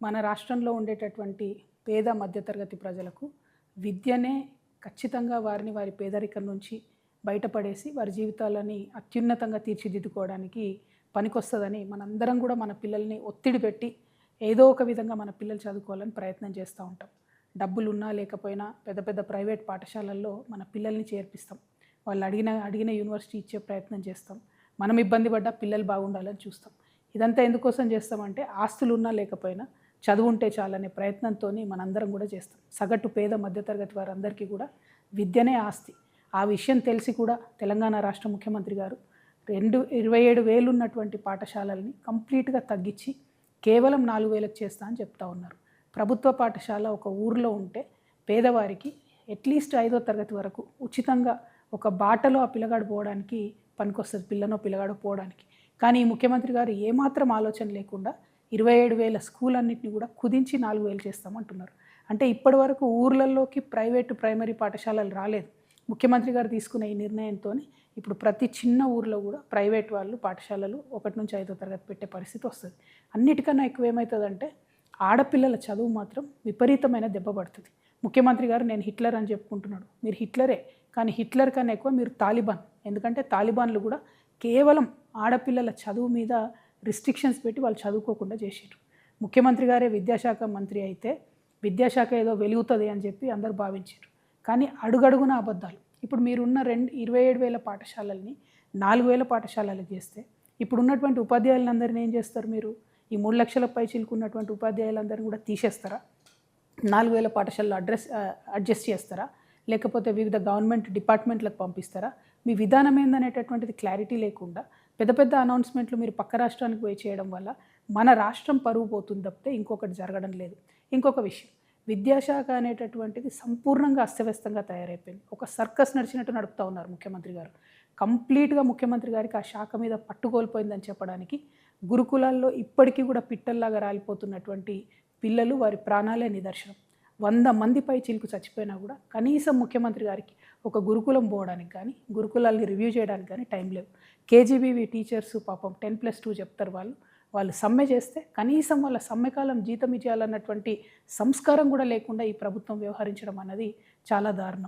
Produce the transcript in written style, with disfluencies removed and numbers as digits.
మన రాష్ట్రంలో ఉండేటటువంటి పేద మధ్యతరగతి ప్రజలకు విద్యనే ఖచ్చితంగా వారిని వారి పేదరికం నుంచి బయటపడేసి వారి జీవితాలని అత్యున్నతంగా తీర్చిదిద్దుకోవడానికి పనికొస్తుందని మనందరం కూడా మన పిల్లల్ని ఒత్తిడి పెట్టి ఏదో ఒక విధంగా మన పిల్లలు చదువుకోవాలని ప్రయత్నం చేస్తూ ఉంటాం. డబ్బులు ఉన్నా లేకపోయినా పెద్ద పెద్ద ప్రైవేట్ పాఠశాలల్లో మన పిల్లల్ని చేర్పిస్తాం. వాళ్ళు అడిగిన యూనివర్సిటీ ఇచ్చే ప్రయత్నం చేస్తాం. మనం ఇబ్బంది పడ్డా పిల్లలు బాగుండాలని చూస్తాం. ఇదంతా ఎందుకోసం చేస్తామంటే ఆస్తులు ఉన్నా లేకపోయినా చదువు ఉంటే చాలనే ప్రయత్నంతో మనందరం కూడా చేస్తాం. సగటు పేద మధ్యతరగతి వారందరికీ కూడా విద్యనే ఆస్తి. ఆ విషయం తెలిసి కూడా తెలంగాణ రాష్ట్ర ముఖ్యమంత్రి గారు 27,000 ఉన్నటువంటి పాఠశాలల్ని కంప్లీట్గా తగ్గించి కేవలం 4,000కి చేస్తా అని చెప్తా ఉన్నారు. ప్రభుత్వ పాఠశాల ఒక ఊర్లో ఉంటే పేదవారికి అట్లీస్ట్ 5వ తరగతి వరకు ఉచితంగా ఒక బాటలో ఆ పిల్లగాడు పోవడానికి పనికొస్తుంది, పిల్లనో పిల్లగాడు పోవడానికి. కానీ ఈ ముఖ్యమంత్రి గారు ఏమాత్రం ఆలోచన లేకుండా 27,000 స్కూల్ అన్నింటినీ కూడా కుదించి 4,000 చేస్తామంటున్నారు. అంటే ఇప్పటి వరకు ఊర్లలోకి ప్రైమరీ పాఠశాలలు రాలేదు. ముఖ్యమంత్రి గారు తీసుకున్న ఈ నిర్ణయంతో ఇప్పుడు ప్రతి చిన్న ఊర్లో కూడా ప్రైవేట్ వాళ్ళు పాఠశాలలు 1 నుంచి 5వ తరగతి పెట్టే పరిస్థితి వస్తుంది. అన్నిటికన్నా ఎక్కువ ఏమవుతుందంటే ఆడపిల్లల చదువు మాత్రం విపరీతమైన దెబ్బ పడుతుంది. ముఖ్యమంత్రి గారు నేను హిట్లర్ అని చెప్పుకుంటున్నాడు. మీరు హిట్లరే, కానీ హిట్లర్ కన్నా ఎక్కువ మీరు తాలిబాన్. ఎందుకంటే తాలిబాన్లు కూడా కేవలం ఆడపిల్లల చదువు మీద రిస్ట్రిక్షన్స్ పెట్టి వాళ్ళు చదువుకోకుండా చేసారు. ముఖ్యమంత్రి గారే విద్యాశాఖ మంత్రి అయితే విద్యాశాఖ ఏదో వెలుగుతుంది అని చెప్పి అందరూ భావించారు. కానీ అడుగడుగున అబద్ధాలు. ఇప్పుడు మీరున్న 27,000 పాఠశాలల్ని 4,000 పాఠశాలలకు చేస్తే ఇప్పుడు ఉన్నటువంటి ఉపాధ్యాయులందరినీ ఏం చేస్తారు? మీరు ఈ 3 లక్షల పై చిలుకున్నటువంటి ఉపాధ్యాయులందరినీ కూడా తీసేస్తారా? 4,000 పాఠశాలలో అడ్జస్ట్ చేస్తారా? లేకపోతే వివిధ గవర్నమెంట్ డిపార్ట్మెంట్లకు పంపిస్తారా? మీ విధానం ఏందనేటటువంటిది క్లారిటీ లేకుండా పెద్ద పెద్ద అనౌన్స్మెంట్లు మీరు పక్క రాష్ట్రానికి పోయి చేయడం వల్ల మన రాష్ట్రం పరువు పోతుంది తప్పితే ఇంకొకటి జరగడం లేదు. ఇంకొక విషయం, విద్యాశాఖ అనేటటువంటిది సంపూర్ణంగా అస్తవ్యస్తంగా తయారైపోయింది. ఒక సర్కస్ నడిచినట్టు నడుపుతూ ఉన్నారు ముఖ్యమంత్రి గారు. కంప్లీట్గా ముఖ్యమంత్రి గారికి ఆ శాఖ మీద పట్టుకోల్పోయిందని చెప్పడానికి గురుకులాల్లో ఇప్పటికీ కూడా పిట్టల్లాగా రాలిపోతున్నటువంటి పిల్లలు, వారి ప్రాణాలే నిదర్శనం. 100 మంది పై చిలుకు చచ్చిపోయినా కూడా కనీసం ముఖ్యమంత్రి గారికి ఒక గురుకులం పోవడానికి కానీ గురుకులాల్ని రివ్యూ చేయడానికి కానీ టైం లేవు. కేజీబీవీ టీచర్స్ పాపం 10+2 చెప్తారు. వాళ్ళు సమ్మె చేస్తే కనీసం వాళ్ళ సమ్మెకాలం జీతం ఇచ్చేయాలన్నటువంటి సంస్కారం కూడా లేకుండా ఈ ప్రభుత్వం వ్యవహరించడం అన్నది చాలా దారుణం.